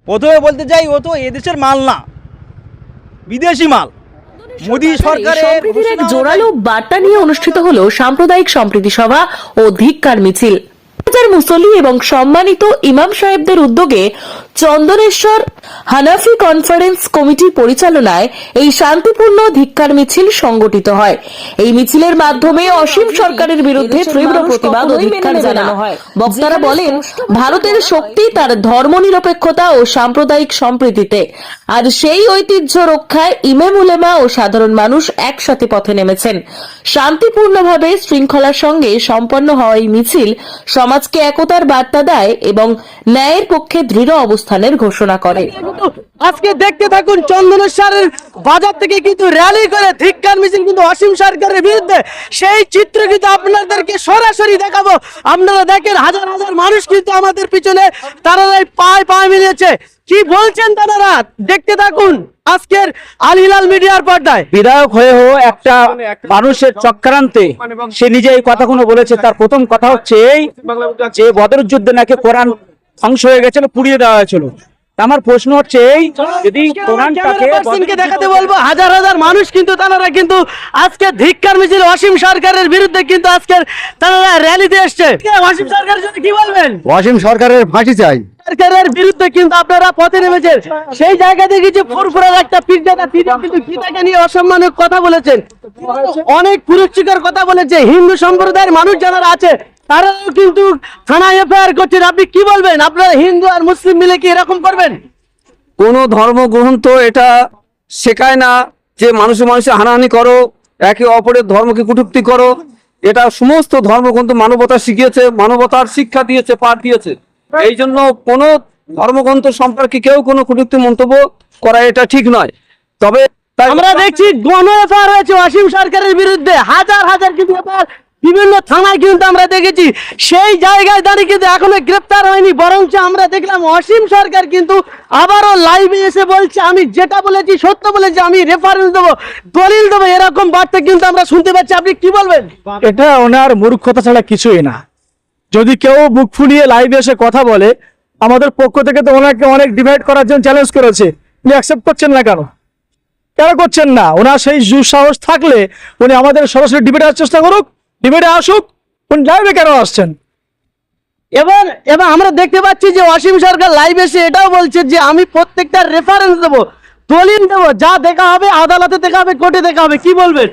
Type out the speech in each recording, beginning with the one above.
প্রথমে বলতে চাই ও তো এদেশের মাল না, বিদেশি মাল। মোদী সরকারের সম্প্রীতির এক জোরালো বার্তা নিয়ে অনুষ্ঠিত হলো সাম্প্রদায়িক সম্প্রীতি সভা ও ধিক্কার মিছিল। হাজার মুসল্লি এবং সম্মানিত ইমাম সাহেবদের উদ্যোগে চন্দনেশ্বর হানাফি কনফারেন্স কমিটির পরিচালনায় এই শান্তিপূর্ণ ধিক্কার মিছিল সংগঠিত হয়। এই মিছিলের মাধ্যমে অসীম সরকারের বিরুদ্ধে তীব্র প্রতিবাদ ও ধিক্কার জানানো হয়। বক্তারা বলেন, ভারতের শক্তি তার ধর্মনিরপেক্ষতা ও সাম্প্রদায়িক সম্প্রীতিতে, আর সেই ঐতিহ্য রক্ষায় ইমাম উলেমা ও সাধারণ মানুষ একসাথে পথে নেমেছেন। শান্তিপূর্ণভাবে শৃঙ্খলার সঙ্গে সম্পন্ন হওয়া এই মিছিল সমাজকে একতার বার্তা দেয় এবং ন্যায়ের পক্ষে দৃঢ় অবস্থানের ঘোষণা করে। আজকে দেখতে থাকুন, চন্দনেশ্বরের বাজার থেকে কিন্তু র্যালি করে ধিক্কার মিছিল কিন্তু অসীম সরকারের বিরুদ্ধে, সেই চিত্র কিন্তু আপনাদেরকে সরাসরি দেখাবো। আপনারা দেখেন, হাজার হাজার মানুষ কিন্তু আমাদের পিছনে তারা পায়ে মিলিয়েছে। কি বলছেন তারা, দেখতে থাকুন আজকের আল হিলাল মিডিয়ার পর্দায়। বিধায়ক হয়েও একটা মানুষের চক্রান্তে সে নিজে এই কথাগুলো বলেছে। তার প্রথম কথা হচ্ছে এই যে বদরের যুদ্ধে নাকি কোরআন ধ্বংস হয়ে গেছিল, পুড়িয়ে দেওয়া হয়েছিল। আমার প্রশ্ন হচ্ছে এই, যদি কোরআনটাকে দেখাতে বলবো, হাজার হাজার মানুষ কিন্তু তারা কিন্তু আজকে ধিক্কার মিছিল অসীম সরকারের বিরুদ্ধে কিন্তু আজকের তারা র্যালিতে এসছে। অসীম সরকারের জন্য কি বলবেন? অসীম সরকারের ফাঁসি চাই। সরকারের বিরুদ্ধে কিন্তু আপনারা পথে নেমেছেন। সেই জায়গা থেকে যে ফুরফুরার একটা পীরদাদা, তিনি কিন্তু গীতাকে নিয়ে অসম্মানক কথা বলেছেন, অনেক পুরস্কার কথা বলেছে। হিন্দু সম্প্রদায়ের মানুষ যারা আছে তারাও কিন্তু থানায় এফআইআর করছেন। আপনি কি বলবেন? আপনারা হিন্দু আর মুসলিম মিলে কি এরকম করবেন? কোন ধর্মগ্রন্থ এটা শেখায় না যে মানুষে হানাহানি করো, একে অপরের ধর্মকে কটূক্তি করো। এটা সমস্ত ধর্মগ্রন্থ মানবতা শিখিয়েছে, মানবতার শিক্ষা দিয়েছে, পাঠ দিয়েছে। এই জন্য কোন ধর্মগ্রন্থ সম্পর্কে কেউ কোনো কটূক্তি মন্তব্য করা এটা ঠিক নয়। তবে আমরা দেখছি গণ এফআইআর হয়েছে অসীম সরকারের বিরুদ্ধে, হাজার হাজার কিন্তু এফআইআর বিভিন্ন থানায় কিন্তু আমরা দেখেছি। সেই জায়গায় দাঁড়িয়ে কিন্তু এখনো গ্রেপ্তার হয়নি, বরঞ্চ আমরা দেখলাম অসীম সরকার কিন্তু আবারও লাইভে এসে বলছে, আমি যেটা বলেছি সত্য বলেছি, আমি রেফারেন্স দেবো, দলিল দেবো, এরকম বার্তা কিন্তু আমরা শুনতে পাচ্ছি। আপনি কি বলবেন? এটা ওনার মূর্খতা ছাড়া কিছুই না। যদি কেউ বুক ফুলিয়ে লাইভে এসে কথা বলে, আমাদের পক্ষ থেকে তো ওনাকে অনেক ডিবেট করার জন্য চ্যালেঞ্জ করেছে, উনি অ্যাকসেপ্ট করছেন না। কেন করছেন না? ওনার সেই দুঃসাহস থাকলে উনি আমাদের সরাসরি ডিবেটে আসার চেষ্টা করুক, ডিবেটে আসুক। উনি লাইভে কেন আসছেন? এবার আমরা দেখতে পাচ্ছি যে অসীম সরকার লাইভ এসে এটাও বলছে যে আমি প্রত্যেকটা রেফারেন্স দেবো, দলিল দেবো, যা দেখা হবে আদালতে দেখা হবে, কোর্টে দেখা হবে। কি বলবেন?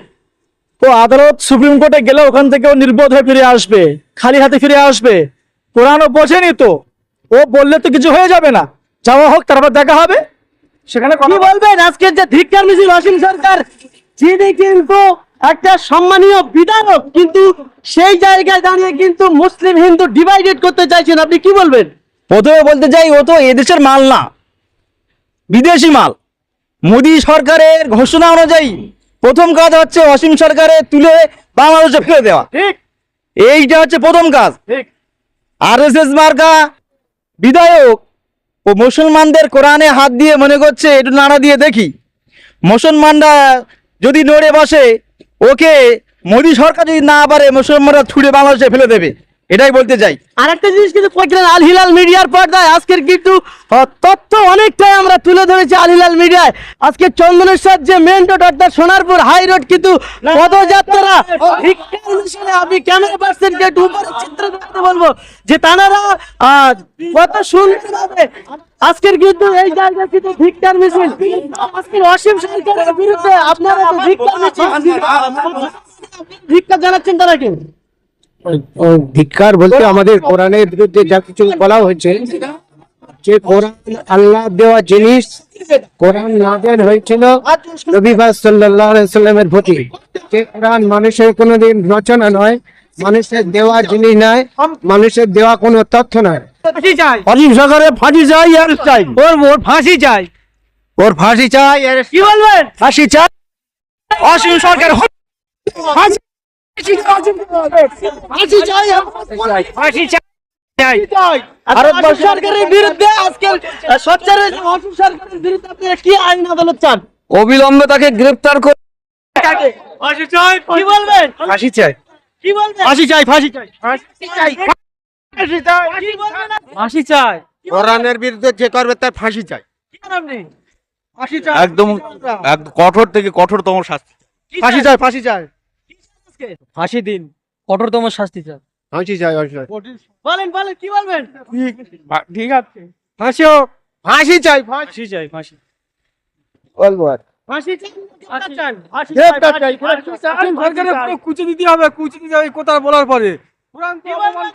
ও আদালত সুপ্রিম কোর্টে গেলে ওখান থেকে ও নির্বোধ হয়ে ফিরে আসবে, খালি হাতে ফিরে আসবে। কোরআনও বোঝেনি তো, ও বললে তো কিছু হয়ে যাবে না। যাওয়া হোক, তারপর দেখা হবে সেখানে। কি বলবেন আজকের যে ধিক্কার মিছিল অসীম সরকার, যিনি কিন্তু একটা সম্মানীয় বিধায়ক, কিন্তু সেই জায়গায় দাঁড়িয়ে কিন্তু মুসলিম হিন্দু ডিভাইডেড করতে চাইছেন, আপনি কি বলবেন? প্রথমে বলতে চাই ও তো এদেশের মাল না, বিদেশি মাল। মোদী সরকারের ঘোষণা অনুযায়ী প্রথম কাজ হচ্ছে অসীম সরকারের তুলে বাংলাদেশে ফেলে দেওয়া। ঠিক, এইটা হচ্ছে প্রথম কাজ। ঠিক। আরএসএস মার্কা বিধায়ক ও মুসলমানদের কোরআনে হাত দিয়ে মনে করছে একটু নাড়া দিয়ে দেখি, মুসলমানরা যদি নড়ে বসে, ওকে মোদী সরকার যদি না পারে মুসলমানরা ছুড়ে বাংলাদেশে ফেলে দেবে। এটাই বলতে চাই। আরেকটা জিনিস কিন্তু দেখলেন আল হিলাল মিডিয়ার পর্দায়, আজকের কিন্তু তথ্য অনেকটাই আমরা তুলে ধরেছি আল হিলাল মিডিয়ায়। আজকে চন্দনেশ্বর যে মেন রোড অর্থাৎ সোনারপুর হাই রোড কিন্তু পদযাত্রা, আমি ক্যামেরা পার্সনকে একটু উপরের চিত্র দেখতে বলবো যে তারা কত সুন্দরভাবে আজকের কিন্তু এই জায়গায় কিন্তু ধিক্কার মিছিল, আজকের অসীম সরকারের বিরুদ্ধে আপনারা ধিক্কার মিছিল, ধিক্কার জানাচ্ছেন তারা কি? ধিক্কার বলতে আমাদের কোরআনের বিরুদ্ধে যা কিছু বলা হয়েছে, যে কোরআন আল্লাহ দেওয়া জিনিস, কোরআন নাযিল হয়েছিল নবী পাক সাল্লাল্লাহু আলাইহি সাল্লামের প্রতি। যে কোরআন মানুষের কোনোদিন রচনা নয়, মানুষের দেওয়া জিনিস নয়, মানুষের দেওয়া কোনো তথ্য নয়। অসীম সরকারের ফাঁসি চাই, আর চাই ওর ফাঁসি চাই, ওর ফাঁসি চাই। কি বলবেন? ফাঁসি চাই। অসীম সরকার ফাঁসি সরকারের বিরুদ্ধে আজকের সরকারের অসীম সরকারের বিরুদ্ধে আপনারা কি আইন আদালত চান? অবিলম্বে তাকে গ্রেফতার করে কি বলবেন? ফাঁসি চাই, কি বলবেন? ফাঁসি চাই, ফাঁসি চাই, ফাঁসি চাই, ফাঁসি চাই, কি বলবেন? ফাঁসি চাই। কোরআনের বিরুদ্ধে যে করবে তার ফাঁসি চাই। একদম কঠোর থেকে কঠোরতম শাস্তি। ফাঁসি চাই, ফাঁসি চাই, ফাঁসি দিন, কঠোরতম শাস্তি চান। ফাঁসি চাই, ফাঁসি চাই। বলেন বলেন কি বলবেন? ঠিক আছে, ফাঁসি হোক, ফাঁসি চাই, ফাঁসি চাই, ফাঁসি। বলবো আর ফাঁসি চান, ফাঁসি গ্রেপ্তার চাই, সরকারের পুরো কুচে দিতে হবে, কুচে দিতে হবে কথা বলার পরে। কি বলবেন?